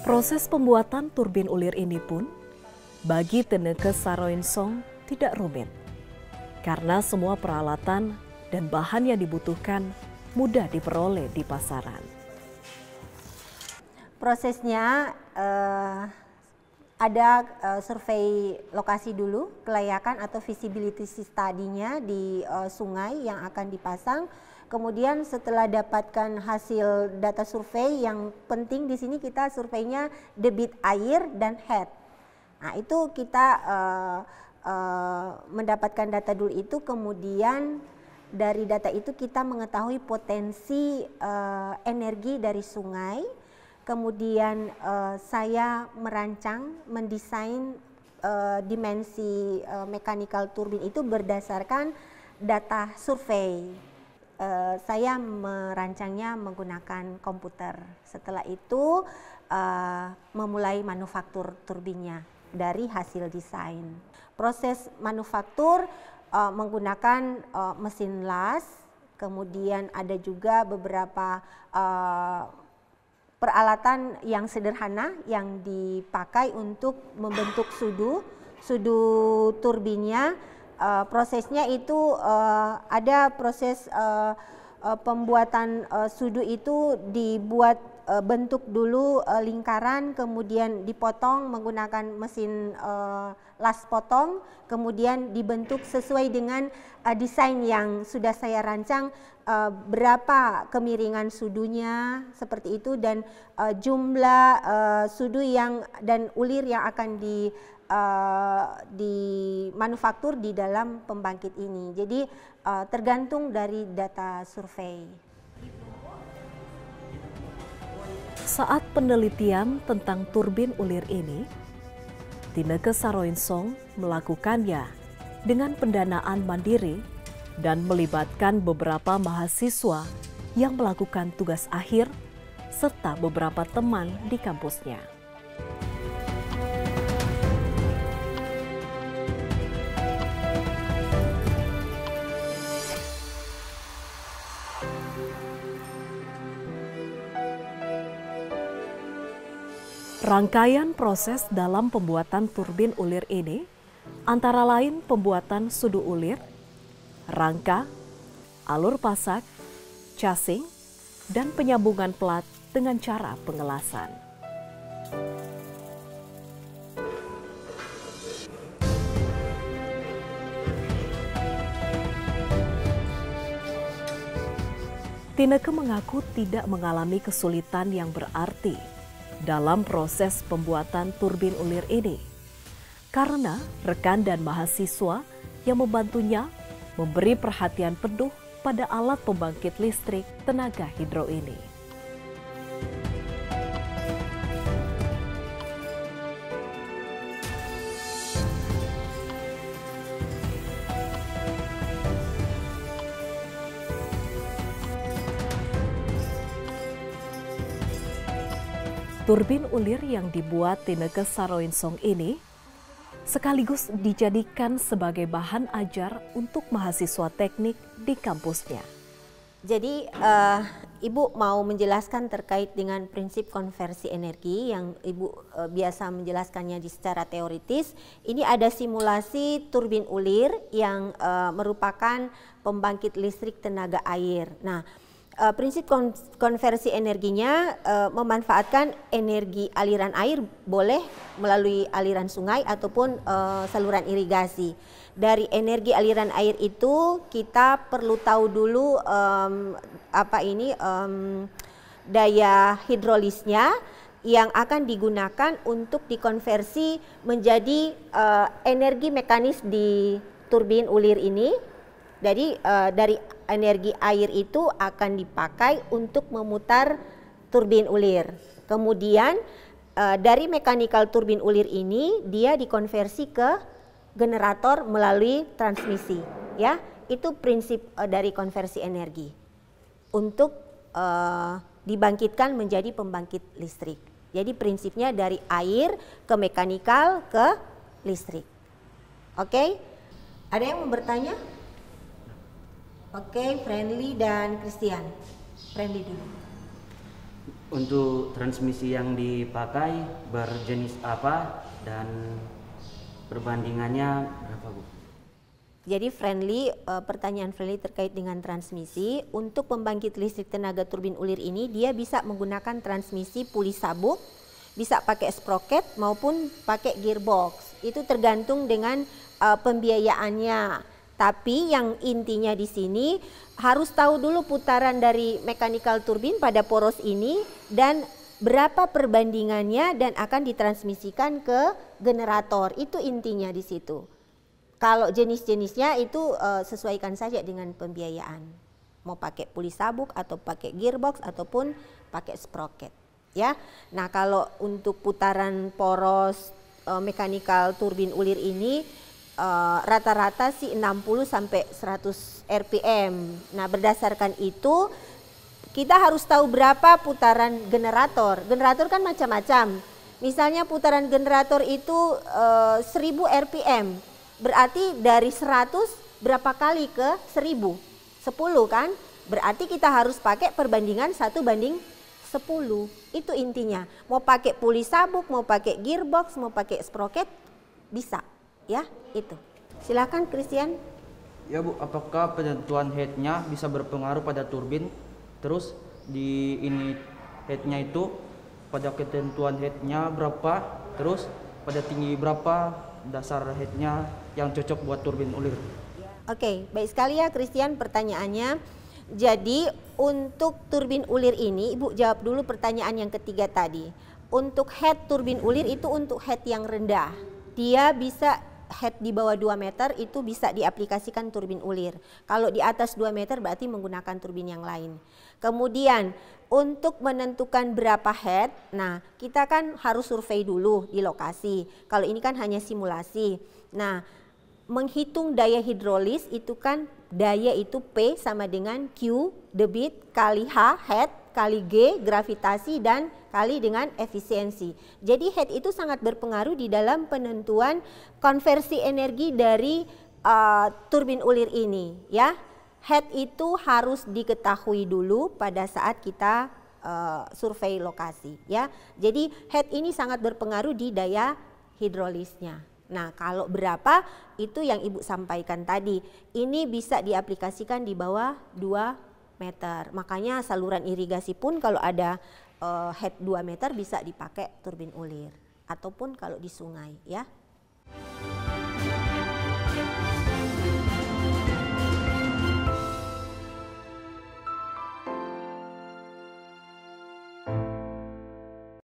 Proses pembuatan turbin ulir ini pun bagi Tenneke Saroensong tidak rumit, karena semua peralatan dan bahan yang dibutuhkan mudah diperoleh di pasaran. Prosesnya ada survei lokasi dulu, kelayakan atau feasibility study-nya di sungai yang akan dipasang. Kemudian setelah dapatkan hasil data survei, yang penting di sini kita surveinya debit air dan head. Nah itu kita mendapatkan data dulu itu, kemudian dari data itu kita mengetahui potensi energi dari sungai. Kemudian saya merancang, mendesain dimensi mechanical turbin itu berdasarkan data survei. Saya merancangnya menggunakan komputer. Setelah itu memulai manufaktur turbinnya dari hasil desain. Proses manufaktur menggunakan mesin las, kemudian ada juga beberapa peralatan yang sederhana yang dipakai untuk membentuk sudu turbinnya. Prosesnya itu ada proses pembuatan sudu itu dibuat bentuk dulu lingkaran, kemudian dipotong menggunakan mesin las potong, kemudian dibentuk sesuai dengan desain yang sudah saya rancang, berapa kemiringan sudunya seperti itu, dan jumlah sudu yang dan ulir yang akan dimanufaktur di dalam pembangkit ini. Jadi tergantung dari data survei. Saat penelitian tentang turbin ulir ini, Tenneke Saroensong melakukannya dengan pendanaan mandiri dan melibatkan beberapa mahasiswa yang melakukan tugas akhir serta beberapa teman di kampusnya. Rangkaian proses dalam pembuatan turbin ulir ini antara lain pembuatan sudu ulir, rangka, alur pasak, casing, dan penyambungan plat dengan cara pengelasan. Tenneke mengaku tidak mengalami kesulitan yang berarti dalam proses pembuatan turbin ulir ini, karena rekan dan mahasiswa yang membantunya memberi perhatian penuh pada alat pembangkit listrik tenaga hidro ini. Turbin ulir yang dibuat Tenneke Saroensong ini sekaligus dijadikan sebagai bahan ajar untuk mahasiswa teknik di kampusnya. Jadi Ibu mau menjelaskan terkait dengan prinsip konversi energi yang Ibu biasa menjelaskannya secara teoritis. Ini ada simulasi turbin ulir yang merupakan pembangkit listrik tenaga air. Nah, prinsip konversi energinya memanfaatkan energi aliran air, boleh melalui aliran sungai ataupun saluran irigasi. Dari energi aliran air itu kita perlu tahu dulu daya hidrolisnya yang akan digunakan untuk dikonversi menjadi energi mekanis di turbin ulir ini. Jadi dari energi air itu akan dipakai untuk memutar turbin ulir. Kemudian dari mechanical turbin ulir ini dia dikonversi ke generator melalui transmisi. Ya, itu prinsip dari konversi energi untuk dibangkitkan menjadi pembangkit listrik. Jadi prinsipnya dari air ke mechanical ke listrik. Oke, ada yang mau bertanya? Oke, Friendly dan Christian. Friendly dulu. Untuk transmisi yang dipakai berjenis apa dan perbandingannya berapa, Bu? Jadi pertanyaan friendly terkait dengan transmisi. Untuk pembangkit listrik tenaga turbin ulir ini dia bisa menggunakan transmisi puli sabuk, bisa pakai sprocket maupun pakai gearbox. Itu tergantung dengan pembiayaannya. Tapi yang intinya di sini harus tahu dulu putaran dari mechanical turbin pada poros ini dan berapa perbandingannya dan akan ditransmisikan ke generator. Itu intinya di situ. Kalau jenis-jenisnya itu sesuaikan saja dengan pembiayaan. Mau pakai puli sabuk atau pakai gearbox ataupun pakai sprocket, ya. Nah, kalau untuk putaran poros mechanical turbin ulir ini rata-rata sih 60 sampai 100 RPM. Nah, berdasarkan itu kita harus tahu berapa putaran generator. Generator kan macam-macam. Misalnya putaran generator itu 1000 RPM. Berarti dari 100 berapa kali ke 1000? 10 kan? Berarti kita harus pakai perbandingan 1:10. Itu intinya. Mau pakai puli sabuk, mau pakai gearbox, mau pakai sprocket, bisa. Ya, itu. Silakan Christian. Ya Bu, apakah penentuan headnya bisa berpengaruh pada turbin? Terus di ini headnya itu pada ketentuan headnya berapa? Terus pada tinggi berapa dasar headnya yang cocok buat turbin ulir? Oke, baik sekali ya Christian pertanyaannya. Jadi untuk turbin ulir ini, Ibu jawab dulu pertanyaan yang ketiga tadi. Untuk head turbin ulir itu untuk head yang rendah. Dia bisa head di bawah 2 meter itu bisa diaplikasikan turbin ulir. Kalau di atas 2 meter berarti menggunakan turbin yang lain. Kemudian untuk menentukan berapa head, nah kita kan harus survei dulu di lokasi. Kalau ini kan hanya simulasi. Nah, menghitung daya hidrolis itu kan daya itu P sama dengan Q debit kali H head kali G gravitasi dan kali dengan efisiensi. Jadi head itu sangat berpengaruh di dalam penentuan konversi energi dari turbin ulir ini, ya. Head itu harus diketahui dulu pada saat kita survei lokasi, ya. Jadi head ini sangat berpengaruh di daya hidrolisnya. Nah, kalau berapa itu yang Ibu sampaikan tadi. Ini bisa diaplikasikan di bawah 2 meter. Makanya saluran irigasi pun kalau ada head 2 meter bisa dipakai turbin ulir ataupun kalau di sungai, ya.